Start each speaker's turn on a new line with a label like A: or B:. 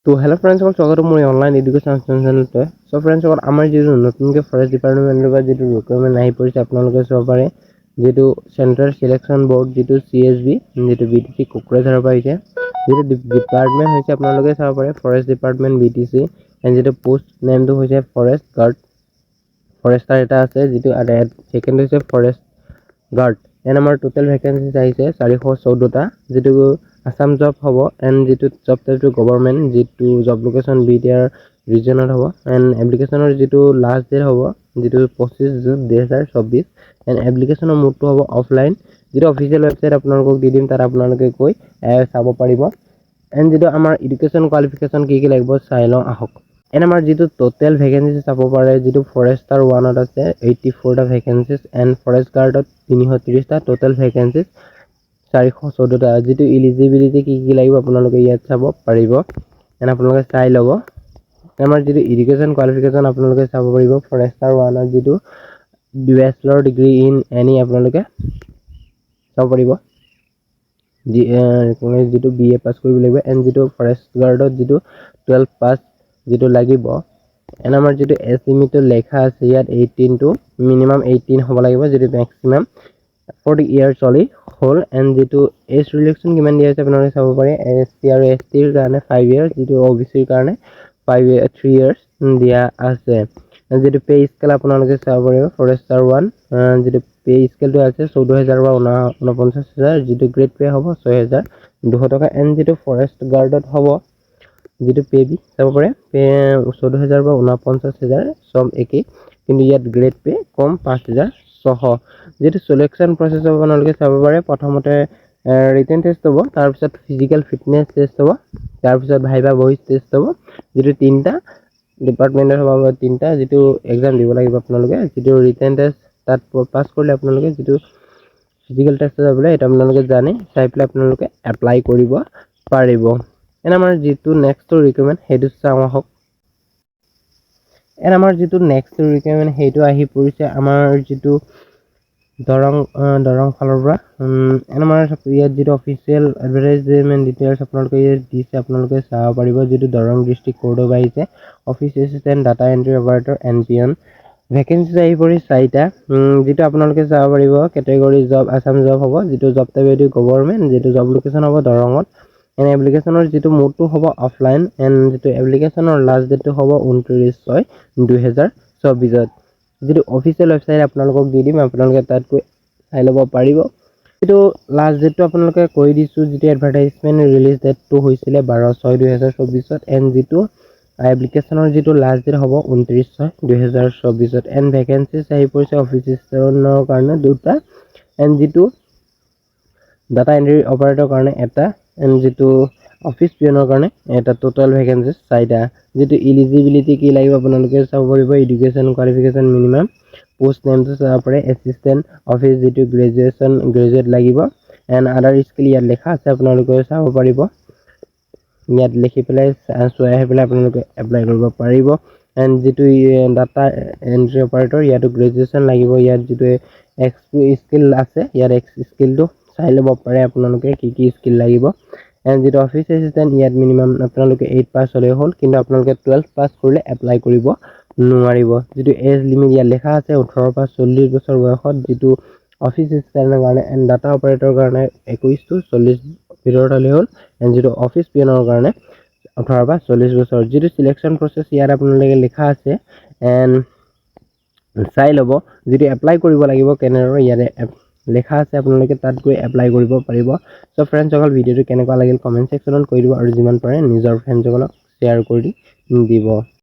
A: তো হেল্ল' ফ্ৰেণ্ডসকল, স্বাগতম মোৰ অনলাইন এডুকেশ্যন চেনেলতে। চ' ফ্ৰেণ্ডসকল, আমাৰ যিটো নতুনকৈ ফৰেষ্ট ডিপাৰ্টমেণ্টৰ পৰা যিটো ৰিকুৱাৰমেণ্ট আহি পৰিছে, আপোনালোকে চাব পাৰে যিটো চেণ্ট্ৰেল চিলেকশ্যন বৰ্ড, যিটো CSB, যিটো BTC কোকৰাঝাৰৰ পৰা আহিছে। যিটো ডিপাৰ্টমেণ্ট হৈছে আপোনালোকে চাব পাৰে ফৰেষ্ট ডিপাৰ্টমেণ্ট BTC, এণ্ড যিটো পোষ্ট নেমটো হৈছে ফৰেষ্ট গাৰ্ড, ফৰেষ্টাৰ এটা আছে, যিটো ছেকেণ্ড হৈছে ফৰেষ্ট গাৰ্ড। এণ্ড আমাৰ টোটেল ভেকেঞ্চিজ আহিছে 414টা, যিটো আছাম জব হ'ব, এণ্ড যিটো জব টাইপটো গভৰ্ণমেণ্ট, যিটো জব লোকেশ্যন BTR ৰিজনত হ'ব, এণ্ড এপ্লিকেশ্যনৰ যিটো লাষ্ট ডেট হ'ব যিটো 25 জুন 2024, এণ্ড এপ্লিকেশ্যনৰ মোডটো হ'ব অফলাইন, যিটো অফিচিয়েল ৱেবছাইট আপোনালোকক দি দিম, তাত আপোনালোকে গৈ চাব পাৰিব। এণ্ড যিটো আমাৰ এডুকেশ্যন কোৱালিফিকেশ্যন কি লাগিব চাই লওঁ আহক। এণ্ড আমাৰ যিটো টোটেল ভেকেঞ্চিজ চাব পাৰে, যিটো ফৰেষ্টাৰ 1ত আছে 84টা ভেকেঞ্চিজ, এণ্ড ফৰেষ্ট গাৰ্ডত 330টা, টোটেল ভেকেঞ্চিজ 414টা। যিটো ইলিজিবিলিটি কি লাগিব আপোনালোকে ইয়াত চাব পাৰিব, এণ্ড আপোনালোকে চাই ল'ব। আমাৰ যিটো এডুকেশ্যন কোৱালিফিকেশ্যন আপোনালোকে চাব পাৰিব, ফৰেষ্টাৰ 1ত যিটো বেচেলৰ ডিগ্ৰী ইন এনি আপোনালোকে চাব পাৰিব, যিটো BA পাছ কৰিব লাগিব, এণ্ড যিটো ফৰেষ্ট গাৰ্ডত যিটো 12 পাছ যিটো লাগিব, এণ্ড আমাৰ যিটো এজ লিমিটটো লেখা আছে ইয়াত 18 টু মিনিমাম 18 হ'ব লাগিব, যিটো মেক্সিমাম 40 ইয়াৰ্ছ হ'ল, এণ্ড যিটো এজ ৰিলেক্সন কিমান দিয়া আছে আপোনালোকে চাব পাৰে। SC আৰু STৰ কাৰণে 5 ইয়াৰ্ছ, যিটো OBCৰ কাৰণে 3 ইয়াৰ্ছ দিয়া আছে। যিটো পে স্কেল আপোনালোকে চাব পাৰিব, ফৰেষ্টাৰ 1 যিটো পে স্কেলটো আছে 14,000 পৰা 49,000, যিটো গ্ৰেড পে হ'ব 6,200 টকা, এণ্ড যিটো ফৰেষ্ট গাৰ্ডত হ'ব যিটো পে বি চাব পাৰে, 14,000 পৰা 49,000 চব একেই, কিন্তু ইয়াত গ্ৰেড পে কম 5,600। যিটো চিলেকশ্যন প্ৰচেছ হ'ব আপোনালোকে চাব পাৰে, প্ৰথমতে ৰিটেন টেষ্ট হ'ব, তাৰপিছত ফিজিকেল ফিটনেছ টেষ্ট হ'ব, তাৰপিছত ভাইভা ভইচ টেষ্ট হ'ব, যিটো 3টা ডিপাৰ্টমেণ্টৰ হ'ব, 3টা যিটো এক্সাম দিব লাগিব আপোনালোকে। যিটো ৰিটেন টেষ্ট তাত পাছ কৰিলে আপোনালোকে যিটো ফিজিকেল টেষ্ট যাবলৈ এইটো আপোনালোকে জানে, চাই পেলাই আপোনালোকে এপ্লাই কৰিব পাৰিব। এণ্ড আমাৰ যিটো নেক্সট ৰিকুৱাৰমেণ্ট সেইটো চাওঁ আহক। এণ্ড আমাৰ যিটো নেক্সট ৰিকুৱাৰমেণ্ট সেইটো আহি পৰিছে আমাৰ যিটো দৰং ফালৰ পৰা। এণ্ড আমাৰ ইয়াত যিটো অফিচিয়েল এডভাৰটাইজমেণ্ট ডিটেইলছ আপোনালোকে ইয়াত দিছে, আপোনালোকে চাব পাৰিব। যিটো দৰং ডিষ্ট্ৰিক্ট কোৰ্টৰ পৰা আহিছে, office assistant, data entry operator, NPN vacancies আহি পৰি 4টা। যিটো আপোনালোকে চাব পাৰিব কেটেগৰী জব আছাম জব হ'ব, যিটো জব টাইপ এইটো গভৰ্ণমেণ্ট, যিটো জব লোকেশ্যন হ'ব দৰঙত, এণ্ড এপ্লিকেশ্যনৰ যিটো মোডটো হ'ব অফলাইন, এণ্ড যিটো এপ্লিকেশ্যনৰ লাষ্ট ডেটটো হ'ব 29/6/2024। যিটো অফিচিয়েল ৱেবছাইট আপোনালোকক দি দিম, আপোনালোকে তাত গৈ চাই ল'ব পাৰিব। যিটো লাষ্ট ডেটটো আপোনালোকে কৈ দিছোঁ, যিটো এডভাৰটাইজমেণ্ট ৰিলিজ ডেটটো হৈছিলে 12/6/2024, এণ্ড যিটো এপ্লিকেশ্যনৰ যিটো লাষ্ট ডেট হ'ব 29/6/2024, এণ্ড ভেকেঞ্চিজ আহি পৰিছে অফিচ এছিষ্টেণ্টৰ কাৰণে 2টা, এণ্ড যিটো ডাটা এণ্ট্ৰি অপাৰেটৰ কাৰণে 1টা, এণ্ড যিটো অফিচ পিয়নৰ কাৰণে 1টা, টোটেল ভেকেঞ্চিজ 4টা। যিটো ইলিজিবিলিটি কি লাগিব আপোনালোকে চাব পাৰিব, এডুকেশ্যন কোৱালিফিকেশ্যন মিনিমাম, পোষ্ট নেমটো চাব পাৰে এছিষ্টেণ্ট অফিচ, যিটো গ্ৰেজুৱেট লাগিব, এণ্ড আদাৰ স্কিল ইয়াত লেখা আছে, আপোনালোকে চাব পাৰিব। ইয়াত লিখি পেলাই চোৱাই আহি পেলাই আপোনালোকে এপ্লাই কৰিব পাৰিব। এণ্ড যিটো ডাটা এণ্ট্ৰি অপাৰেটৰ, ইয়াতো গ্ৰেজুৱেশ্যন লাগিব, ইয়াত যিটো স্কিল আছে ইয়াত স্কিলটো চাই ল'ব পাৰে আপোনালোকে কি কি স্কিল লাগিব। এণ্ড যিটো অফিচ এছিষ্টেণ্ট, ইয়াত মিনিমাম আপোনালোকে 8 পাছ হ'লেই হ'ল, কিন্তু আপোনালোকে 12 পাছ কৰিলে এপ্লাই কৰিব নোৱাৰিব। যিটো এজ লিমিট ইয়াত লেখা আছে 18 পৰা 40 বছৰ বয়সত, যিটো অফিচ এছিষ্টেণ্টৰ কাৰণে, এণ্ড ডাটা অপাৰেটৰৰ কাৰণে 21 to 40 ভিতৰত হ'লেই হ'ল, এণ্ড যিটো অফিচ পিয়নৰ কাৰণে 18 পৰা 40 বছৰ। যিটো চিলেকশ্যন প্ৰচেছ ইয়াত আপোনালোকে লিখা আছে, এণ্ড চাই ল'ব। যিটো এপ্লাই কৰিব লাগিব কেনেদৰে ইয়াতে লেখা আছে, আপোনালোকে তাত গৈ এপ্লাই কৰিব পাৰিব। চ' ফ্ৰেণ্ডসকল, ভিডিঅ'টো কেনেকুৱা লাগিল কমেণ্ট ছেকশ্যনত কৈ দিব, আৰু যিমান পাৰে নিজৰ ফ্ৰেণ্ডসকলক শ্বেয়াৰ কৰি দিব।